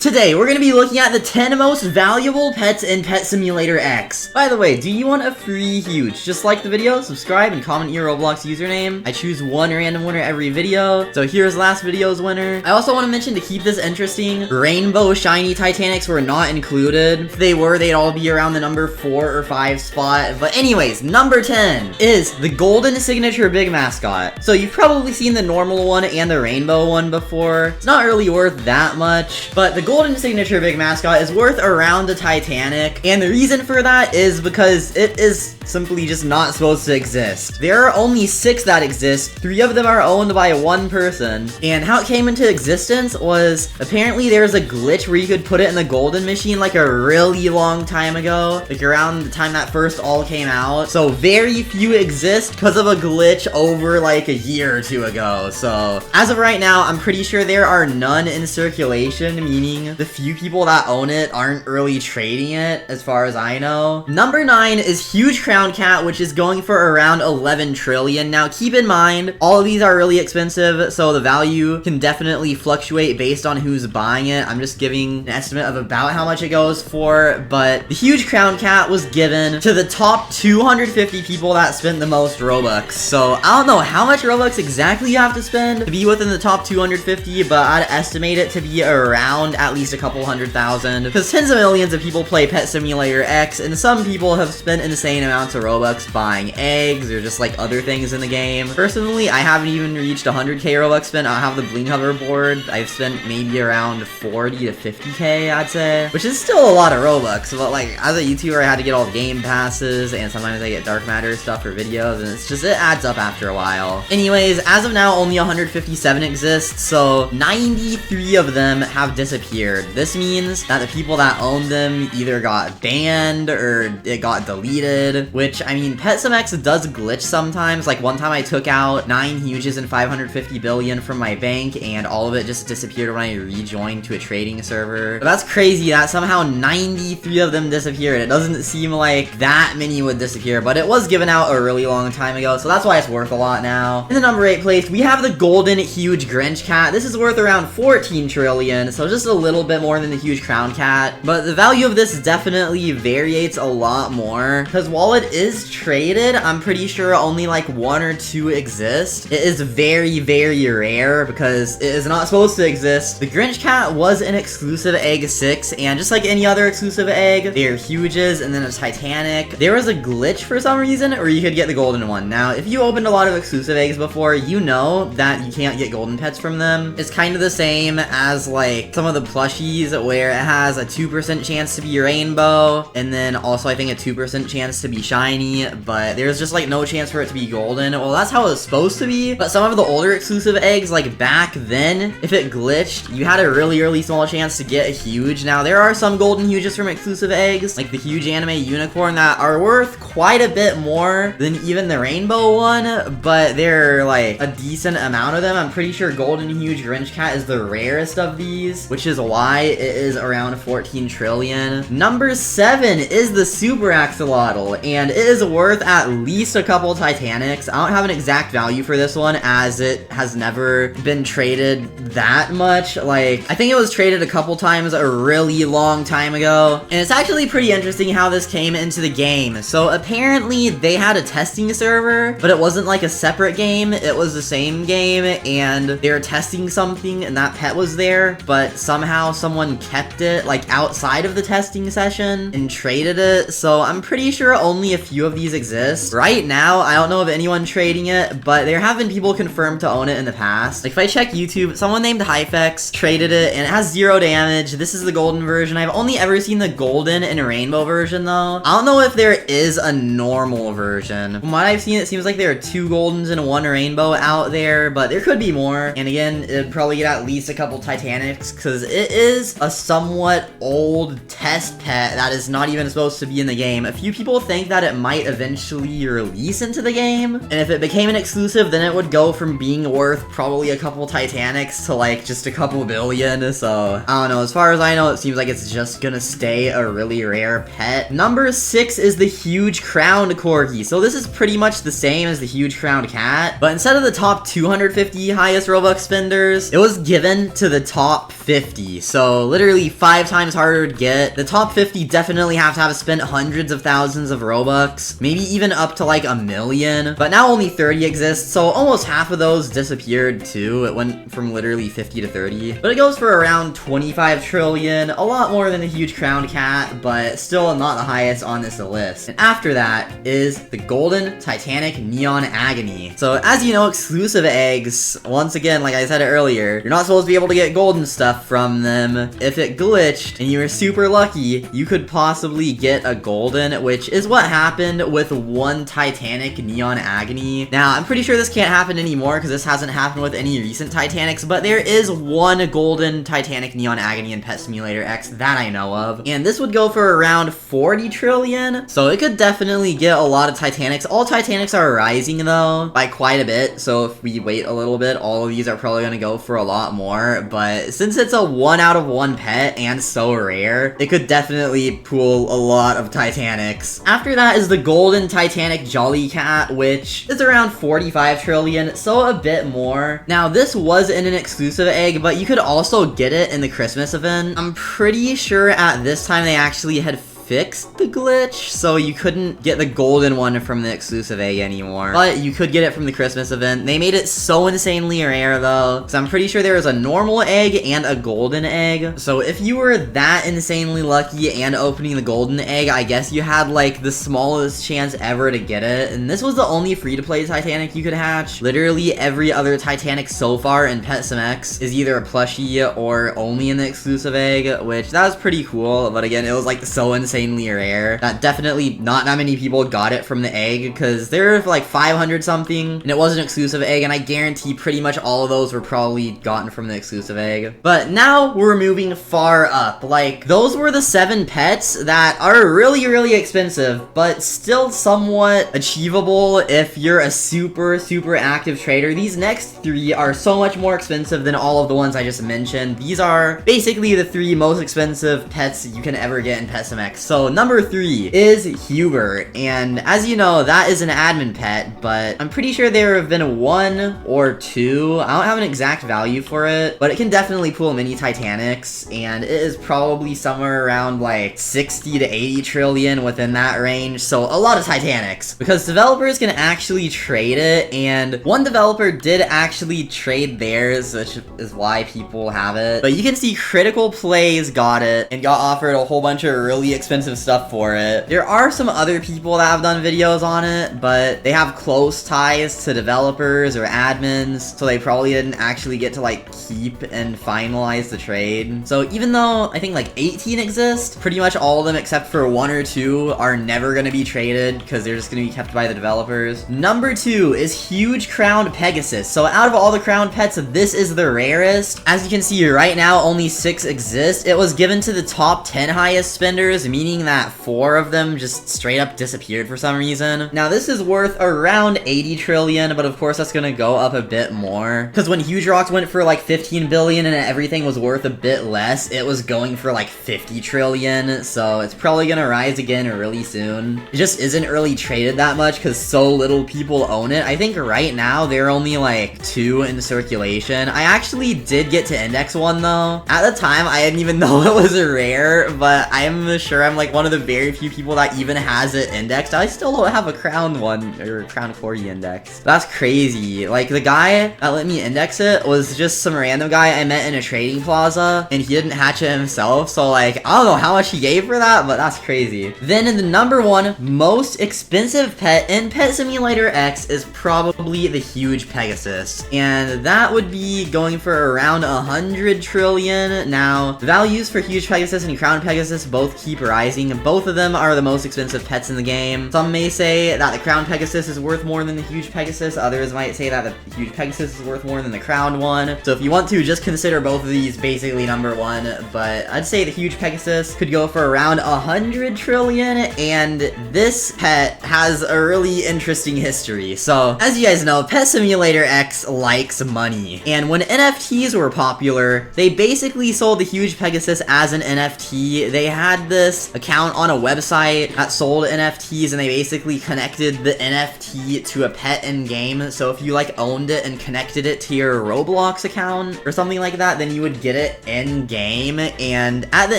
Today, we're going to be looking at the 10 most valuable pets in Pet Simulator X. By the way, do you want a free huge? Just like the video, subscribe, and comment your Roblox username. I choose one random winner every video, so here's last video's winner. I also want to mention, to keep this interesting, rainbow shiny Titanics were not included. If they were, they'd all be around the number 4 or 5 spot. But anyways, number 10 is the golden signature big mascot. So you've probably seen the normal one and the rainbow one before. It's not really worth that much, but the golden signature big mascot is worth around the Titanic, and the reason for that is because it is simply just not supposed to exist. There are only 6 that exist, 3 of them are owned by one person, and how it came into existence was apparently there was a glitch where you could put it in the golden machine like a really long time ago, like around the time that first all came out. So very few exist because of a glitch over like a year or 2 ago. So as of right now, I'm pretty sure there are none in circulation, meaning the few people that own it aren't really trading it, as far as I know. Number 9 is Huge Crown Cat, which is going for around 11 trillion. Now, keep in mind, all of these are really expensive, so the value can definitely fluctuate based on who's buying it. I'm just giving an estimate of about how much it goes for, but the Huge Crown Cat was given to the top 250 people that spent the most Robux. So, I don't know how much Robux exactly you have to spend to be within the top 250, but I'd estimate it to be around at least a couple 100,000, because tens of millions of people play Pet Simulator X, and some people have spent insane amounts of Robux buying eggs or just like other things in the game. Personally, I haven't even reached 100k Robux spent. I have the bling hoverboard. I've spent maybe around 40 to 50k, I'd say, which is still a lot of Robux, but like as a YouTuber, I had to get all the game passes, and sometimes I get dark matter stuff for videos, and it adds up after a while. Anyways, as of now, only 157 exist, so 93 of them have disappeared. This means that the people that own them either got banned or it got deleted, which, I mean, PetSimX does glitch sometimes. Like one time I took out 9 huges and 550 billion from my bank, and all of it just disappeared when I rejoined to a trading server. But that's crazy that somehow 93 of them disappeared. It doesn't seem like that many would disappear, but it was given out a really long time ago, so that's why it's worth a lot now. In the number 8 place, we have the golden huge Grinch cat. This is worth around 14 trillion, so just a little bit more than the huge crown cat, but the value of this definitely variates a lot more, because while it is traded, I'm pretty sure only like 1 or 2 exist. It is very, very rare because it is not supposed to exist. The Grinch cat was an exclusive egg 6, and just like any other exclusive egg, they're huges and then a Titanic. There was a glitch for some reason where you could get the golden one. Now, if you opened a lot of exclusive eggs before, you know that you can't get golden pets from them. It's kind of the same as like some of the plushies where it has a 2% chance to be rainbow, and then also I think a 2% chance to be shiny, but there's just like no chance for it to be golden. Well, that's how it was supposed to be, but some of the older exclusive eggs, like back then, if it glitched, you had a really, really small chance to get a huge. Now, there are some golden huges from exclusive eggs, like the huge anime unicorn, that are worth quite a bit more than even the rainbow one, but they're like a decent amount of them. I'm pretty sure golden huge Grinch cat is the rarest of these, which is why it is around 14 trillion. Number 7 is the super Axolotl, and it is worth at least a couple Titanics. I don't have an exact value for this one, as it has never been traded that much. Like, I think it was traded a couple times a really long time ago, and it's actually pretty interesting how this came into the game. So apparently they had a testing server, but it wasn't like a separate game, it was the same game, and they were testing something and that pet was there, but somehow someone kept it like outside of the testing session and traded it. So I'm pretty sure only a few of these exist. Right now, I don't know of anyone trading it, but there have been people confirmed to own it in the past. Like if I check YouTube, someone named Hyphex traded it, and it has 0 damage. This is the golden version. I've only ever seen the golden and rainbow version though. I don't know if there is a normal version. From what I've seen, it seems like there are 2 goldens and 1 rainbow out there, but there could be more. And again, it'd probably get at least a couple Titanics, because it is a somewhat old test pet that is not even supposed to be in the game. A few people think that it might eventually release into the game, and if it became an exclusive, then it would go from being worth probably a couple Titanics to like just a couple billion. So I don't know, as far as I know, it seems like it's just gonna stay a really rare pet. Number 6 is the huge crowned Corgi. So this is pretty much the same as the huge crowned cat, but instead of the top 250 highest Robux spenders, it was given to the top 50. 50, so literally 5 times harder to get. The top 50 definitely have to have spent hundreds of thousands of Robux, maybe even up to like 1 million, but now only 30 exist, so almost half of those disappeared too. It went from literally 50 to 30, but it goes for around 25 trillion, a lot more than the huge crowned cat, but still not the highest on this list. And after that is the golden Titanic neon agony. So as you know, exclusive eggs, once again, like I said earlier, you're not supposed to be able to get golden stuff from them. If it glitched and you were super lucky, you could possibly get a golden, which is what happened with one Titanic neon agony. Now, I'm pretty sure this can't happen anymore because this hasn't happened with any recent Titanics, but there is one golden Titanic neon agony in Pet Simulator X that I know of, and this would go for around 40 trillion, so it could definitely get a lot of Titanics. All Titanics are rising though by quite a bit, so if we wait a little bit, all of these are probably going to go for a lot more, but since it's a 1 out of 1 pet and so rare, it could definitely pull a lot of Titanics. After that is the golden Titanic Jolly Cat, which is around 45 trillion, so a bit more. Now, this was in an exclusive egg, but you could also get it in the Christmas event. I'm pretty sure at this time they actually had fixed the glitch, so you couldn't get the golden one from the exclusive egg anymore, but you could get it from the Christmas event. They made it so insanely rare though, because I'm pretty sure there was a normal egg and a golden egg, so if you were that insanely lucky and opening the golden egg, I guess you had like the smallest chance ever to get it. And this was the only free-to-play Titanic you could hatch. Literally every other Titanic so far in Pet Sim X is either a plushie or only in the exclusive egg, which that was pretty cool, but again, it was like so insanely rare that definitely not that many people got it from the egg, because they're like 500 something and it was an exclusive egg, and I guarantee pretty much all of those were probably gotten from the exclusive egg. But now we're moving far up. Like, those were the 7 pets that are really expensive, but still somewhat achievable if you're a super active trader. These next 3 are so much more expensive than all of the ones I just mentioned. These are basically the 3 most expensive pets you can ever get in Pet Sim X. So number 3 is Hubert, and as you know, that is an admin pet, but I'm pretty sure there have been 1 or 2. I don't have an exact value for it, but it can definitely pull mini Titanics, and it is probably somewhere around like 60 to 80 trillion within that range, so a lot of Titanics, because developers can actually trade it, and one developer did actually trade theirs, which is why people have it. But you can see Critical Plays got it and got offered a whole bunch of really expensive stuff for it. There are some other people that have done videos on it, but they have close ties to developers or admins, so they probably didn't actually get to like keep and finalize the trade. So even though I think like 18 exist, pretty much all of them except for 1 or 2 are never going to be traded because they're just going to be kept by the developers. Number 2 is huge crowned Pegasus. So out of all the crowned pets, this is the rarest. As you can see right now, only 6 exist. It was given to the top 10 highest spenders, meaning that 4 of them just straight up disappeared for some reason. Now this is worth around 80 trillion, but of course that's gonna go up a bit more, because when Huge Rocks went for like 15 billion and everything was worth a bit less, it was going for like 50 trillion, so it's probably gonna rise again really soon. It just isn't really traded that much because so little people own it. I think right now there are only like 2 in circulation. I actually did get to index 1 though. At the time I didn't even know it was rare, but I'm sure I'm like one of the very few people that even has it indexed. I still don't have a crowned one, or crowned Corgi index. That's crazy. Like, the guy that let me index it was just some random guy I met in a trading plaza, and he didn't hatch it himself, so like, I don't know how much he gave for that, but that's crazy. Then in the number 1 most expensive pet in Pet Simulator X is probably the huge Pegasus, and that would be going for around 100 trillion. Now, the values for huge Pegasus and crowned Pegasus both keep rising. Both of them are the most expensive pets in the game. Some may say that the crowned Pegasus is worth more than the huge Pegasus. Others might say that the huge Pegasus is worth more than the crowned one. So if you want to, just consider both of these basically number 1. But I'd say the huge Pegasus could go for around 100 trillion. And this pet has a really interesting history. So as you guys know, Pet Simulator X likes money. And when NFTs were popular, they basically sold the huge Pegasus as an NFT. They had this this account on a website that sold NFTs, and they basically connected the NFT to a pet in game. So if you like owned it and connected it to your Roblox account or something like that, then you would get it in game. And at the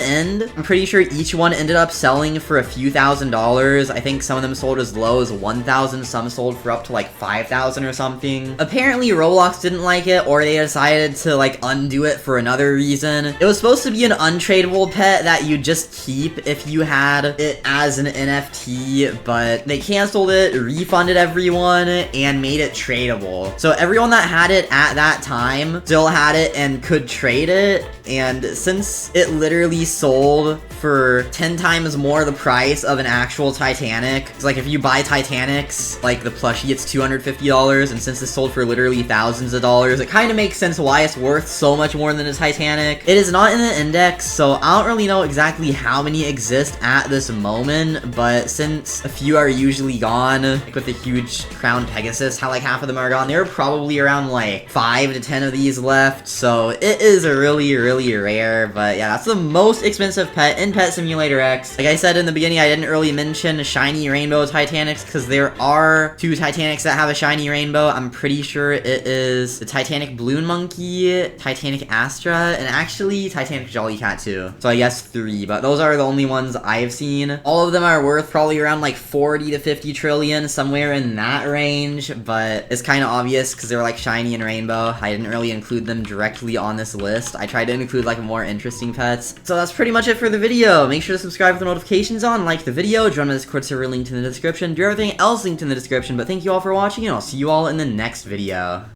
end, I'm pretty sure each one ended up selling for a few $1,000s. I think some of them sold as low as 1,000, some sold for up to like 5,000 or something. Apparently Roblox didn't like it, or they decided to like undo it for another reason. It was supposed to be an untradeable pet that you just keep if you had it as an NFT, but they canceled it, refunded everyone, and made it tradable. So everyone that had it at that time still had it and could trade it. And since it literally sold for 10 times more the price of an actual Titanic, it's like if you buy Titanics, like the plushie, it's $250, and since it sold for literally thousands of dollars, it kind of makes sense why it's worth so much more than a Titanic. It is not in the index, so I don't really know exactly how many exist at this moment, but since a few are usually gone, like with the huge crown Pegasus, how like half of them are gone, there are probably around like 5 to 10 of these left, so it is a really rare. But yeah, that's the most expensive pet in Pet Simulator X. Like I said in the beginning, I didn't really mention shiny rainbow Titanics because there are 2 Titanics that have a shiny rainbow. I'm pretty sure it is the Titanic Balloon Monkey, Titanic Astra, and actually Titanic Jolly Cat too. So I guess 3, but those are the only ones I've seen. All of them are worth probably around like 40 to 50 trillion, somewhere in that range, but it's kind of obvious because they're like shiny and rainbow. I didn't really include them directly on this list. I tried to include like more interesting pets. So that's pretty much it for the video. Make sure to subscribe with the notifications on, like the video, join my Discord server linked in the description, do everything else linked in the description, but thank you all for watching, and I'll see you all in the next video.